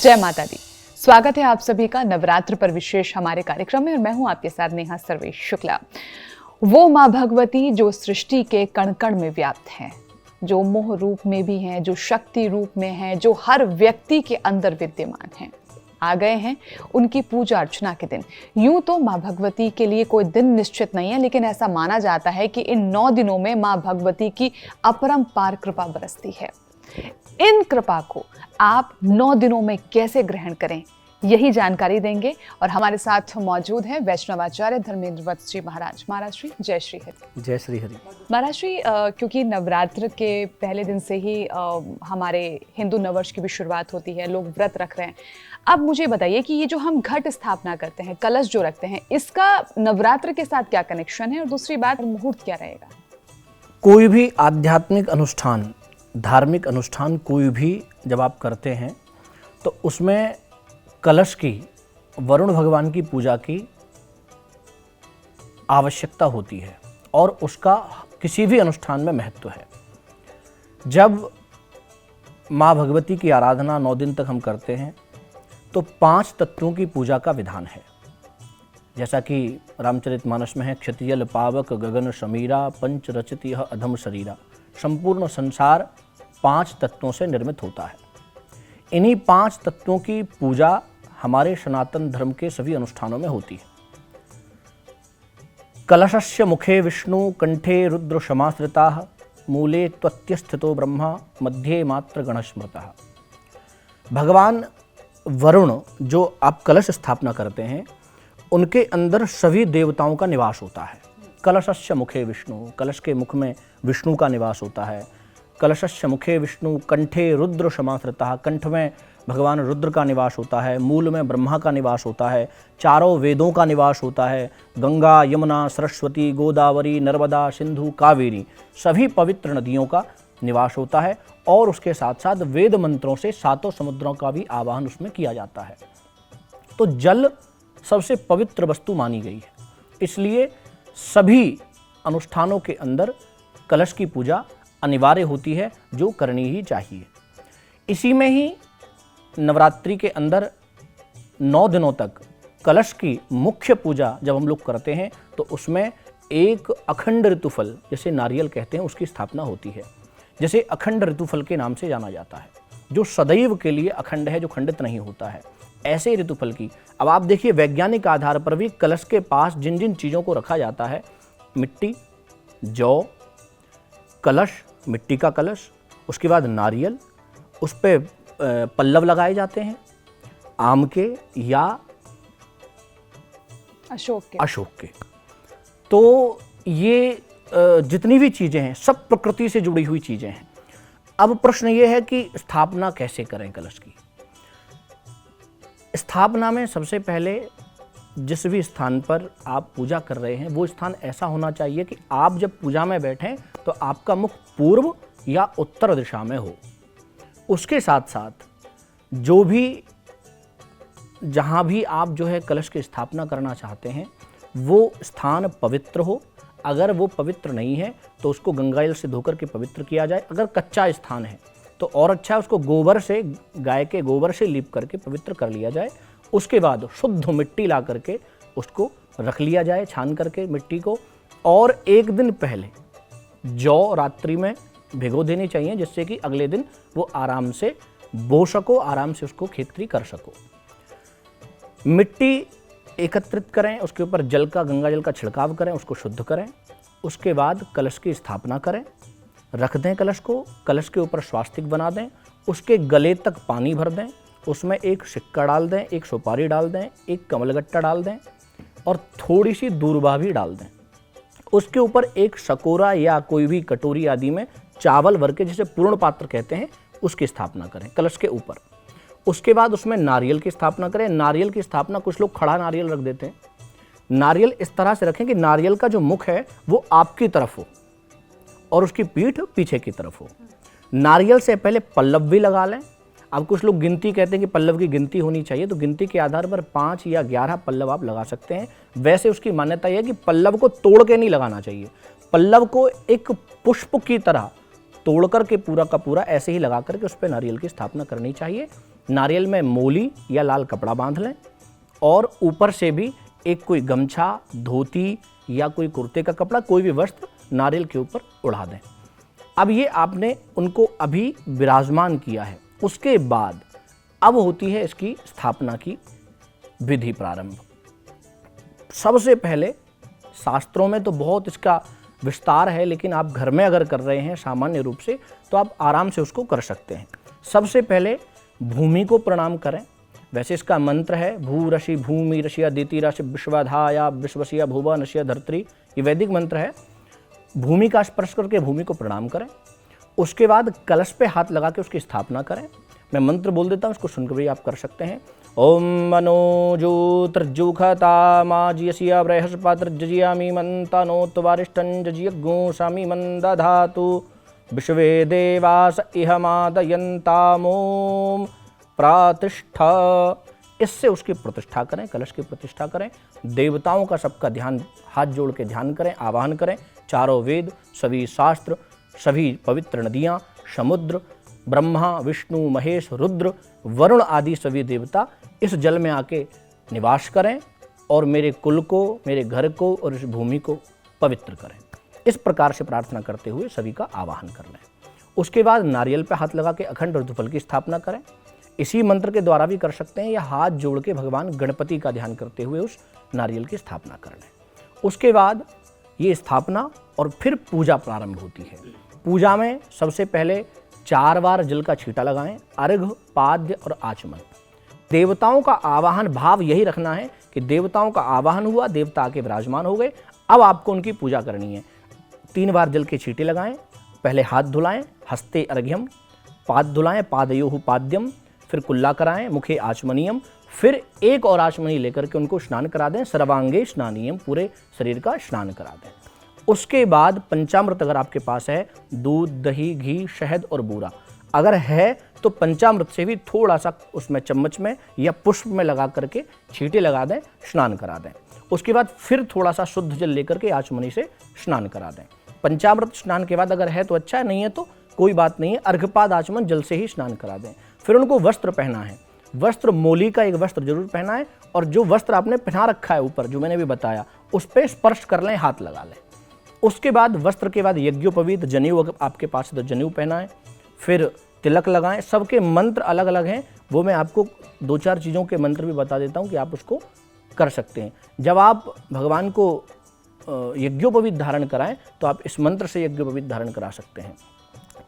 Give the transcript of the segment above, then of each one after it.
जय माता दी। स्वागत है आप सभी का नवरात्र पर विशेष हमारे कार्यक्रम में और मैं हूं आपके साथ नेहा सर्वेश शुक्ला। वो माँ भगवती जो सृष्टि के कण कण में व्याप्त हैं, जो मोह रूप में भी हैं, जो शक्ति रूप में हैं, जो हर व्यक्ति के अंदर विद्यमान हैं, आ गए हैं उनकी पूजा अर्चना के दिन। यूं तो माँ भगवती के लिए कोई दिन निश्चित नहीं है, लेकिन ऐसा माना जाता है कि इन 9 दिनों में माँ भगवती की अपरंपार कृपा बरसती है। इन कृपा को आप 9 दिनों में कैसे ग्रहण करें, यही जानकारी देंगे और हमारे साथ मौजूद हैं वैष्णवाचार्य धर्मेंद्र वत्स जी महाराज। महाराज श्री जय श्री हरि। जय श्री हरि। महाराज श्री, क्योंकि नवरात्र के पहले दिन से ही हमारे हिंदू नववर्ष की भी शुरुआत होती है, लोग व्रत रख रहे हैं। अब मुझे बताइए कि ये जो हम घट स्थापना करते हैं, कलश जो रखते हैं, इसका नवरात्र के साथ क्या कनेक्शन है और दूसरी बात मुहूर्त क्या रहेगा? कोई भी आध्यात्मिक अनुष्ठान, धार्मिक अनुष्ठान कोई भी जब आप करते हैं तो उसमें कलश की, वरुण भगवान की पूजा की आवश्यकता होती है और उसका किसी भी अनुष्ठान में महत्व है। जब माँ भगवती की आराधना 9 दिन तक हम करते हैं तो 5 तत्वों की पूजा का विधान है। जैसा कि रामचरितमानस में है, क्षतियल पावक गगन समीरा पंच रचित यह अधम शरीरा। संपूर्ण संसार 5 तत्वों से निर्मित होता है। इन्हीं 5 तत्वों की पूजा हमारे सनातन धर्म के सभी अनुष्ठानों में होती है। कलशस्य मुखे विष्णु कंठे रुद्र समाश्रिताः मूले त्वत्यस्थितो ब्रह्मा मध्ये मात्र गणस्मृतः। भगवान वरुण जो आप कलश स्थापना करते हैं उनके अंदर सभी देवताओं का निवास होता है। कलशस्य मुखे विष्णु, कलश के मुख में विष्णु का निवास होता है। कलशस्य मुखे विष्णु कंठे रुद्र समाश्रितः, कंठ में भगवान रुद्र का निवास होता है। मूल में ब्रह्मा का निवास होता है। चारों वेदों का निवास होता है। गंगा यमुना सरस्वती गोदावरी नर्मदा सिंधु कावेरी सभी पवित्र नदियों का निवास होता है और उसके साथ साथ वेद मंत्रों से 7 समुद्रों का भी आवाहन उसमें किया जाता है। तो जल सबसे पवित्र वस्तु मानी गई है, इसलिए सभी अनुष्ठानों के अंदर कलश की पूजा अनिवार्य होती है, जो करनी ही चाहिए। इसी में ही नवरात्रि के अंदर 9 दिनों तक कलश की मुख्य पूजा जब हम लोग करते हैं तो उसमें एक अखंड ऋतुफल, जैसे नारियल कहते हैं, उसकी स्थापना होती है। जैसे अखंड ऋतुफल के नाम से जाना जाता है, जो सदैव के लिए अखंड है, जो खंडित नहीं होता है, ऐसे ऋतुफल की। अब आप देखिए, वैज्ञानिक आधार पर भी कलश के पास जिन जिन चीज़ों को रखा जाता है, मिट्टी, जौ, कलश, मिट्टी का कलश, उसके बाद नारियल, उस पर पल्लव लगाए जाते हैं आम के या अशोक के। तो ये जितनी भी चीज़ें हैं सब प्रकृति से जुड़ी हुई चीज़ें हैं। अब प्रश्न ये है कि स्थापना कैसे करें कलश की। स्थापना में सबसे पहले जिस भी स्थान पर आप पूजा कर रहे हैं वो स्थान ऐसा होना चाहिए कि आप जब पूजा में बैठें तो आपका मुख पूर्व या उत्तर दिशा में हो। उसके साथ साथ जो भी जहाँ भी आप जो है कलश की स्थापना करना चाहते हैं वो स्थान पवित्र हो। अगर वो पवित्र नहीं है तो उसको गंगा जल से धोकर के पवित्र किया जाए। अगर कच्चा स्थान है तो और अच्छा है, उसको गोबर से, गाय के गोबर से लीप करके पवित्र कर लिया जाए। उसके बाद शुद्ध मिट्टी ला करके उसको रख लिया जाए, छान करके मिट्टी को। और एक दिन पहले जौ रात्रि में भिगो देनी चाहिए, जिससे कि अगले दिन वो आराम से बो सको, आराम से उसको खेती कर सको। मिट्टी एकत्रित करें, उसके ऊपर जल का, गंगा जल का छिड़काव करें, उसको शुद्ध करें। उसके बाद कलश की स्थापना करें, रख दें कलश को, कलश के ऊपर स्वास्तिक बना दें, उसके गले तक पानी भर दें, उसमें एक सिक्का डाल दें, एक सुपारी डाल दें, एक कमलगट्टा डाल दें और थोड़ी सी दूर्वा भी डाल दें। उसके ऊपर एक शकोरा या कोई भी कटोरी आदि में चावल भर के, जिसे पूर्ण पात्र कहते हैं, उसकी स्थापना करें कलश के ऊपर। उसके बाद उसमें नारियल की स्थापना करें। नारियल की स्थापना कुछ लोग खड़ा नारियल रख देते हैं। नारियल इस तरह से रखें कि नारियल का जो मुख है वो आपकी तरफ हो और उसकी पीठ पीछे की तरफ हो। नारियल से पहले पल्लव भी लगा लें। अब कुछ लोग गिनती कहते हैं कि पल्लव की गिनती होनी चाहिए, तो गिनती के आधार पर 5 या 11 पल्लव आप लगा सकते हैं। वैसे उसकी मान्यता यह है कि पल्लव को तोड़ के नहीं लगाना चाहिए। पल्लव को एक पुष्प की तरह तोड़ करके पूरा का पूरा ऐसे ही लगा करके उस पर नारियल की स्थापना करनी चाहिए। नारियल में मोली या लाल कपड़ा बांध लें और ऊपर से भी एक कोई गमछा, धोती या कोई कुर्ते का कपड़ा, कोई भी वस्त्र नारियल के ऊपर उड़ा दें। अब ये आपने उनको अभी विराजमान किया है। उसके बाद अब होती है इसकी स्थापना की विधि प्रारंभ। सबसे पहले शास्त्रों में तो बहुत इसका विस्तार है, लेकिन आप घर में अगर कर रहे हैं सामान्य रूप से तो आप आराम से उसको कर सकते हैं। सबसे पहले भूमि को प्रणाम करें। वैसे इसका मंत्र है भू ऋषि भूमि ऋषिया दिति ऋषि विश्वधाया विश्वसिया भुवा नशिया धरत्री। ये वैदिक मंत्र है। भूमि का स्पर्श करके भूमि को प्रणाम करें। उसके बाद कलश पे हाथ लगा के उसकी स्थापना करें। मैं मंत्र बोल देता हूँ, उसको सुनकर भी आप कर सकते हैं। ओम मनोजूत्रजुखता माजियसिया बृहस्पतिर्जयामि मंतनोत वारिष्ठं जजियग्गुंसामि मंदधातु विश्वे देवास इह मादयन्तामोम प्रातिष्ठा। इससे उसकी प्रतिष्ठा करें, कलश की प्रतिष्ठा करें। देवताओं का सबका ध्यान, हाथ जोड़ के ध्यान करें, आवाहन करें। चारों वेद, सभी शास्त्र, सभी पवित्र नदियाँ, समुद्र, ब्रह्मा विष्णु महेश रुद्र वरुण आदि सभी देवता इस जल में आके निवास करें और मेरे कुल को, मेरे घर को और इस भूमि को पवित्र करें। इस प्रकार से प्रार्थना करते हुए सभी का आवाहन कर लें। उसके बाद नारियल पर हाथ लगा के अखंड ऋतुफल की स्थापना करें। इसी मंत्र के द्वारा भी कर सकते हैं या हाथ जोड़ के भगवान गणपति का ध्यान करते हुए उस नारियल की स्थापना कर लें। उसके बाद ये स्थापना और फिर पूजा प्रारंभ होती है। पूजा में सबसे पहले 4 बार जल का छींटा लगाएं, अर्घ, पाद्य और आचमन। देवताओं का आवाहन भाव यही रखना है कि देवताओं का आवाहन हुआ, देवता आके विराजमान हो गए, अब आपको उनकी पूजा करनी है। 3 बार जल के छींटे लगाएं। पहले हाथ धुलाएं, हस्ते अर्घ्यम, पाद धुलाएं, पादयोः पाद्यम, फिर कुल्ला कराएं, मुखे आचमनीयम, फिर एक और आचमनी लेकर के उनको स्नान करा दें। सर्वांगे स्नानीयम, पूरे शरीर का स्नान करा दें। उसके बाद पंचामृत अगर आपके पास है, दूध, दही, घी, शहद और बूरा अगर है तो पंचामृत से भी थोड़ा सा उसमें चम्मच में या पुष्प में लगा करके छींटे लगा दें, स्नान करा दें। उसके बाद फिर थोड़ा सा शुद्ध जल लेकर के आचमनी से स्नान करा दें। पंचामृत स्नान के बाद अगर है तो अच्छा है, नहीं है तो कोई बात नहीं है, अर्घपाद आचमन जल से ही स्नान करा दें। फिर उनको वस्त्र पहना है। वस्त्र मोली का एक वस्त्र जरूर पहना है और जो वस्त्र आपने पहना रखा है ऊपर, जो मैंने भी बताया, उस पर स्पर्श कर लें, हाथ लगा लें। उसके बाद वस्त्र के बाद यज्ञोपवीत जनेऊ अगर आपके पास है तो जनेऊ पहना है। फिर तिलक लगाएं। सबके मंत्र अलग अलग हैं, वो मैं आपको 2-4 चीज़ों के मंत्र भी बता देता हूं कि आप उसको कर सकते हैं। जब आप भगवान को यज्ञोपवीत धारण कराएं तो आप इस मंत्र से यज्ञोपवीत धारण करा सकते हैं।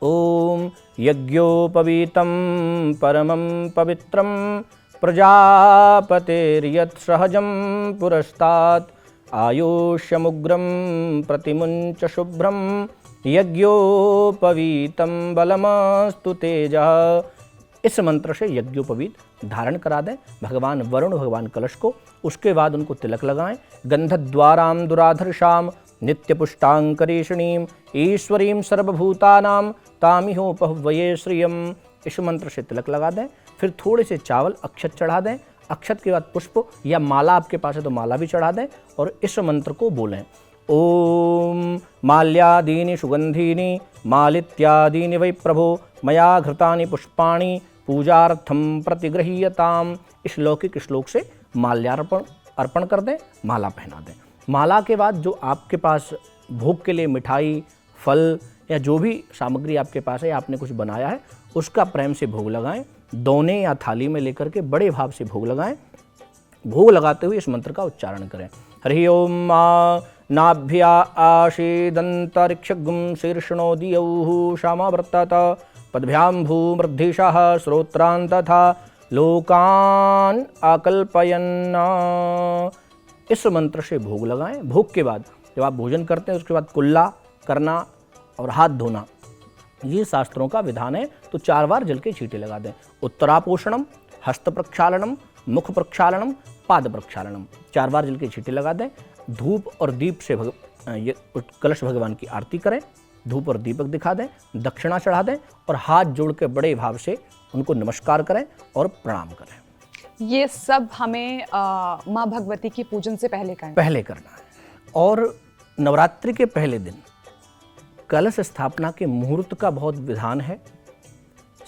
ओम यज्ञोपवीतं परमं पवित्रं प्रजापतेर्यत् सहजं पुरस्तात् आयुष्यमुग्रं प्रतिमुञ्च शुभ्रं यज्ञोपवीतं बलमस्तु तेजः। इस मंत्र से यज्ञोपवीत धारण करा दें भगवान वरुण, भगवान कलश को। उसके बाद उनको तिलक लगाएं। गंधद्वारां दुराधर्षां नित्यपुष्टांकरेषणीं ईश्वरीं सर्वभूतानां तामिहोपहवये श्रियम्। इस मंत्र से तिलक लगा दें। फिर थोड़े से चावल अक्षत चढ़ा दें। अक्षत के बाद पुष्प या माला आपके पास है तो माला भी चढ़ा दें और इस मंत्र को बोलें। ओम माल्यादीनि सुगंधीनि मालित्यादीनि वै प्रभो मया घृतानि पुष्पाणि पूजार्थं प्रतिगृह्यताम्। इस लौकिक श्लोक से माल्यार्पण अर्पण कर दें, माला पहना दें। माला के बाद जो आपके पास भोग के लिए मिठाई, फल या जो भी सामग्री आपके पास है, आपने कुछ बनाया है, उसका प्रेम से भोग लगाएं। दोने या थाली में लेकर के बड़े भाव से भोग लगाएं। भोग लगाते हुए इस मंत्र का उच्चारण करें। हरि ओम नाभ्या आशीदंतरिक्षगुं शीर्षणोदियौः श्यामावर्तत पद्भ्यां भूमृद्धिशः श्रोत्रान् तथा लोकान् आकल्पयन्। इस मंत्र से भोग लगाएं। भोग के बाद जब आप भोजन करते हैं उसके बाद कुल्ला करना और हाथ धोना, ये शास्त्रों का विधान है। तो 4 बार जल के छींटे लगा दें। उत्तरापोषणम, हस्त प्रक्षालनम, मुख प्रक्षालनम, पाद प्रक्षालनम, 4 बार जल के छींटे लगा दें। धूप और दीप से कलश भगवान की आरती करें। धूप और दीपक दिखा दें, दक्षिणा चढ़ा दें और हाथ जोड़ के बड़े भाव से उनको नमस्कार करें और प्रणाम करें। ये सब हमें माँ भगवती की पूजन से पहले करना है। और नवरात्रि के पहले दिन कलश स्थापना के मुहूर्त का बहुत विधान है।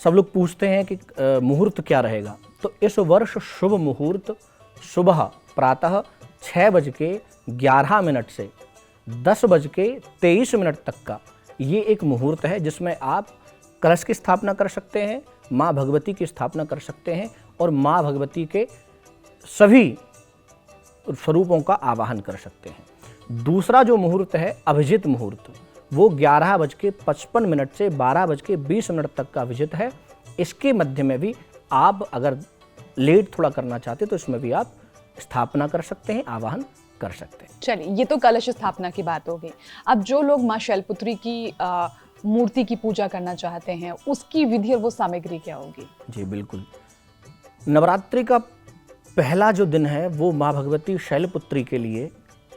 सब लोग पूछते हैं कि मुहूर्त क्या रहेगा, तो इस वर्ष शुभ मुहूर्त सुबह प्रातः 6:11 से 10:23 तक का ये एक मुहूर्त है, जिसमें आप कलश की स्थापना कर सकते हैं, माँ भगवती की स्थापना कर सकते हैं और माँ भगवती के सभी स्वरूपों का आवाहन कर सकते हैं। दूसरा जो मुहूर्त है अभिजित मुहूर्त, वो 11:55 से 12:20 तक का अभिजित है। इसके मध्य में भी आप अगर लेट थोड़ा करना चाहते तो इसमें भी आप स्थापना कर सकते हैं, आवाहन कर सकते हैं। चलिए, ये तो कलश स्थापना की बात हो गई। अब जो लोग माँ शैलपुत्री की मूर्ति की पूजा करना चाहते हैं, उसकी विधि और वो सामग्री क्या होगी? जी बिल्कुल, नवरात्रि का पहला जो दिन है वो माँ भगवती शैलपुत्री के लिए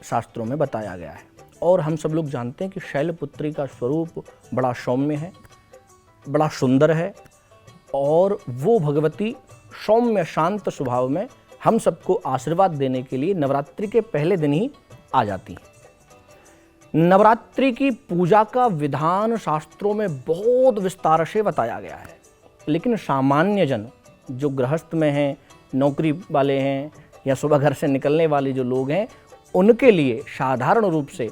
शास्त्रों में बताया गया है। और हम सब लोग जानते हैं कि शैलपुत्री का स्वरूप बड़ा सौम्य है, बड़ा सुंदर है, और वो भगवती सौम्य शांत स्वभाव में हम सबको आशीर्वाद देने के लिए नवरात्रि के पहले दिन ही आ जाती हैं। नवरात्रि की पूजा का विधान शास्त्रों में बहुत विस्तार से बताया गया है, लेकिन सामान्य जन जो गृहस्थ में हैं, नौकरी वाले हैं या सुबह घर से निकलने वाले जो लोग हैं, उनके लिए साधारण रूप से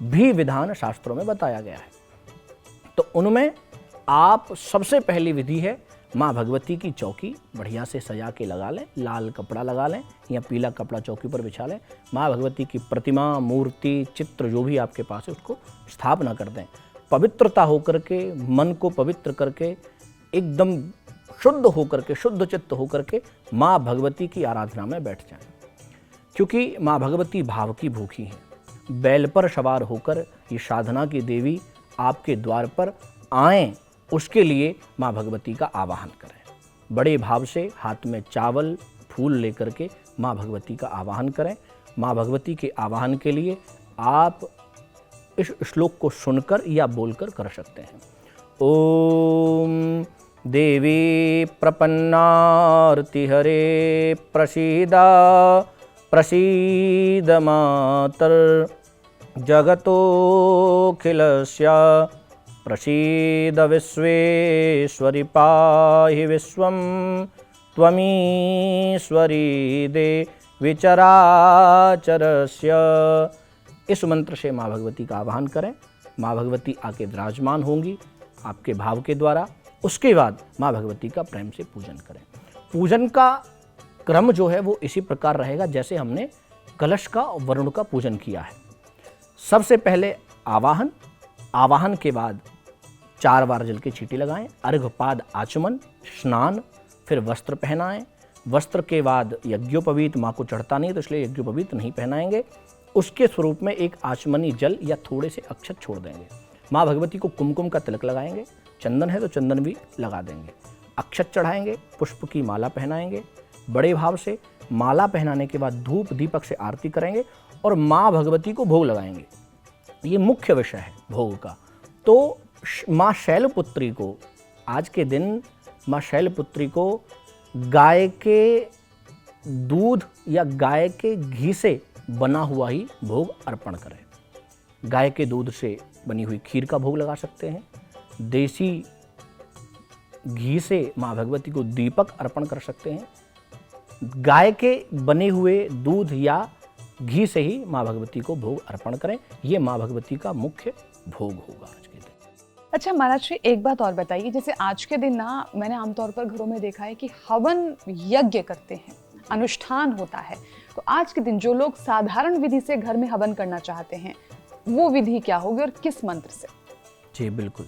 भी विधान शास्त्रों में बताया गया है। तो उनमें आप सबसे पहली विधि है माँ भगवती की चौकी बढ़िया से सजा के लगा लें, लाल कपड़ा लगा लें या पीला कपड़ा चौकी पर बिछा लें। माँ भगवती की प्रतिमा, मूर्ति, चित्र जो भी आपके पास है उसको स्थापना कर दें। पवित्रता होकर के, मन को पवित्र करके, एकदम शुद्ध होकर के, शुद्ध चित्त होकर के माँ भगवती की आराधना में बैठ जाएं, क्योंकि माँ भगवती भाव की भूखी हैं। बैल पर सवार होकर ये साधना की देवी आपके द्वार पर आएं, उसके लिए माँ भगवती का आवाहन करें। बड़े भाव से हाथ में चावल फूल लेकर के माँ भगवती का आवाहन करें। माँ भगवती के आवाहन के लिए आप इस श्लोक को सुनकर या बोलकर कर सकते हैं। ओम देवी प्रपन्नार्ति हरे प्रसीदा प्रसीद मातर जगतोऽखिलस्य प्रसीद विश्वेश्वरि पाहि विश्वं त्वमीश्वरी देवी चराचरस्य। इस मंत्र से माँ भगवती का आवाहन करें। माँ भगवती आके विराजमान होंगी आपके भाव के द्वारा। उसके बाद माँ भगवती का प्रेम से पूजन करें। पूजन का क्रम जो है वो इसी प्रकार रहेगा जैसे हमने कलश का और वरुण का पूजन किया है। सबसे पहले आवाहन, आवाहन के बाद 4 बार जल की छींटी लगाएं, अर्घपाद आचमन, स्नान, फिर वस्त्र पहनाएं। वस्त्र के बाद यज्ञोपवीत, माँ को चढ़ता नहीं तो इसलिए यज्ञोपवीत नहीं पहनाएंगे। उसके स्वरूप में एक आचमनी जल या थोड़े से अक्षत छोड़ देंगे। माँ भगवती को कुमकुम का तिलक लगाएंगे, चंदन है तो चंदन भी लगा देंगे। अक्षत चढ़ाएंगे, पुष्प की माला पहनाएंगे। बड़े भाव से माला पहनाने के बाद धूप दीपक से आरती करेंगे और माँ भगवती को भोग लगाएंगे। ये मुख्य विषय है भोग का। तो माँ शैलपुत्री को आज के दिन, माँ शैलपुत्री को गाय के दूध या गाय के घी से बना हुआ ही भोग अर्पण करें। गाय के दूध से बनी हुई खीर का भोग लगा सकते हैं। देसी घी से माँ भगवती को दीपक अर्पण कर सकते हैं। गाय के बने हुए दूध या घी से ही माँ भगवती को भोग अर्पण करें। ये माँ भगवती का मुख्य भोग होगा आज के दिन। अच्छा महाराज जी, एक बात और बताइए, जैसे आज के दिन ना मैंने आमतौर पर घरों में देखा है कि हवन यज्ञ करते हैं, अनुष्ठान होता है। तो आज के दिन जो लोग साधारण विधि से घर में हवन करना चाहते हैं, वो विधि क्या होगी और किस मंत्र से? जी बिल्कुल,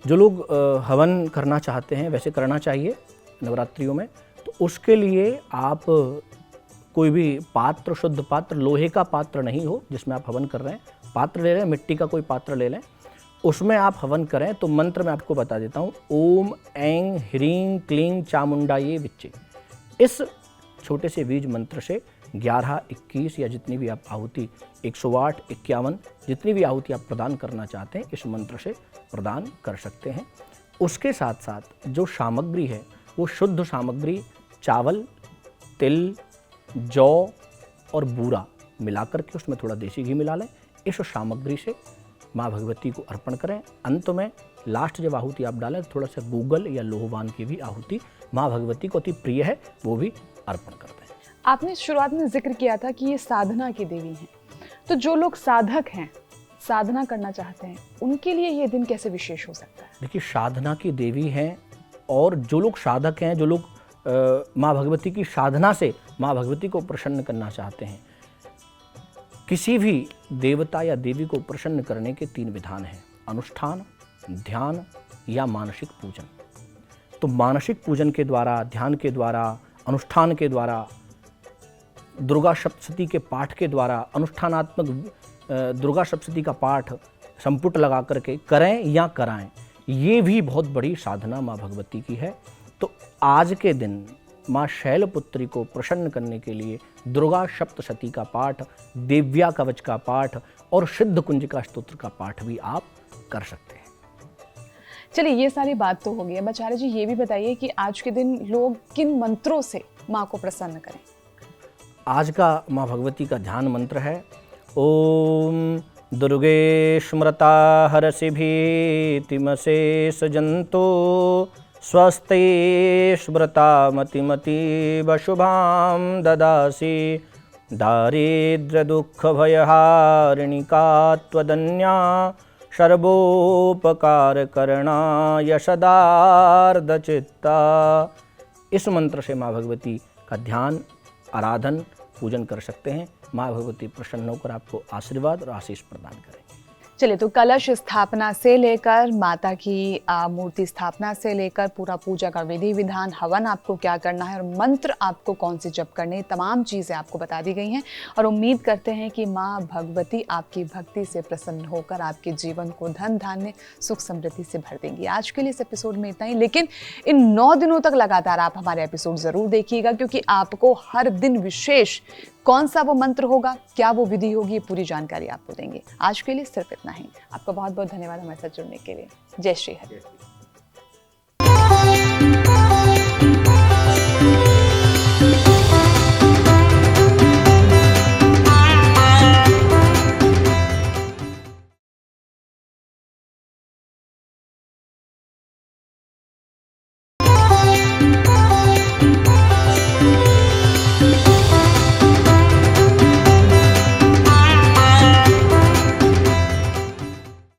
जो लोग हवन करना चाहते हैं, वैसे करना चाहिए नवरात्रियों में, तो उसके लिए आप कोई भी पात्र, शुद्ध पात्र, लोहे का पात्र नहीं हो जिसमें आप हवन कर रहे हैं, पात्र ले लें, मिट्टी का कोई पात्र ले लें, उसमें आप हवन करें। तो मंत्र मैं आपको बता देता हूँ। ओम ऐं ह्रीं क्लीं चामुंडाये विच्चे। इस छोटे से बीज मंत्र से 11, 21 या जितनी भी आप आहुति, 108, 51 जितनी भी आहुति आप प्रदान करना चाहते हैं, इस मंत्र से प्रदान कर सकते हैं। उसके साथ साथ जो सामग्री है वो शुद्ध सामग्री, चावल, तिल, जौ और बूरा मिलाकर के उसमें थोड़ा देसी घी मिला लें। इस सामग्री से माँ भगवती को अर्पण करें। अंत में लास्ट जब आहुति आप डालें तो थोड़ा सा गूगल या लोहवान की भी आहुति माँ भगवती को अति प्रिय है, वो भी अर्पण कर दें। आपने शुरुआत में जिक्र किया था कि ये साधना की देवी हैं, तो जो लोग साधक हैं, साधना करना चाहते हैं, उनके लिए ये दिन कैसे विशेष हो सकता है? देखिए, साधना की देवी हैं, और जो लोग साधक हैं, जो लोग माँ भगवती की साधना से माँ भगवती को प्रसन्न करना चाहते हैं, किसी भी देवता या देवी को प्रसन्न करने के 3 विधान हैं: अनुष्ठान, ध्यान या मानसिक पूजन। तो मानसिक पूजन के द्वारा, ध्यान के द्वारा, अनुष्ठान के द्वारा, दुर्गा सप्तशती के पाठ के द्वारा, अनुष्ठानात्मक दुर्गा सप्तशती का पाठ संपुट लगा करके करें या कराएं, ये भी बहुत बड़ी साधना माँ भगवती की है। तो आज के दिन माँ शैलपुत्री को प्रसन्न करने के लिए दुर्गा सप्तशती का पाठ, दिव्या कवच का पाठ और सिद्ध कुंजिका स्तोत्र का पाठ भी आप कर सकते हैं। चलिए, ये सारी बात तो हो गई है। आचार्य जी, ये भी बताइए कि आज के दिन लोग किन मंत्रों से माँ को प्रसन्न करें? आज का माँ भगवती का ध्यान मंत्र है ओम दुर्गे स्मृता हरसि भीतिमशेष जंतो स्वस्ते स्मृता मतिमतीव शुभां ददासि दारिद्र्य दुःख भयहारिणी का त्वदन्या सर्वोपकार करणाय सदार्ध चित्ता। इस मंत्र से माँ भगवती का ध्यान, आराधन, पूजन कर सकते हैं। माँ भगवती प्रसन्न होकर आपको आशीर्वाद और आशीष प्रदान करें। चलिए, तो कलश स्थापना से लेकर माता की मूर्ति स्थापना से लेकर पूरा पूजा का विधि विधान, हवन आपको क्या करना है और मंत्र आपको कौन से जप करने, तमाम चीज़ें आपको बता दी गई हैं। और उम्मीद करते हैं कि माँ भगवती आपकी भक्ति से प्रसन्न होकर आपके जीवन को धन धान्य सुख समृद्धि से भर देंगी। आज के लिए इस एपिसोड में इतना ही, लेकिन इन 9 दिनों तक लगातार आप हमारे एपिसोड ज़रूर देखिएगा, क्योंकि आपको हर दिन विशेष कौन सा वो मंत्र होगा, क्या वो विधि होगी, ये पूरी जानकारी आपको देंगे। आज के लिए सिर्फ इतना ही। आपका बहुत बहुत धन्यवाद हमारे साथ जुड़ने के लिए। जय श्री हरि।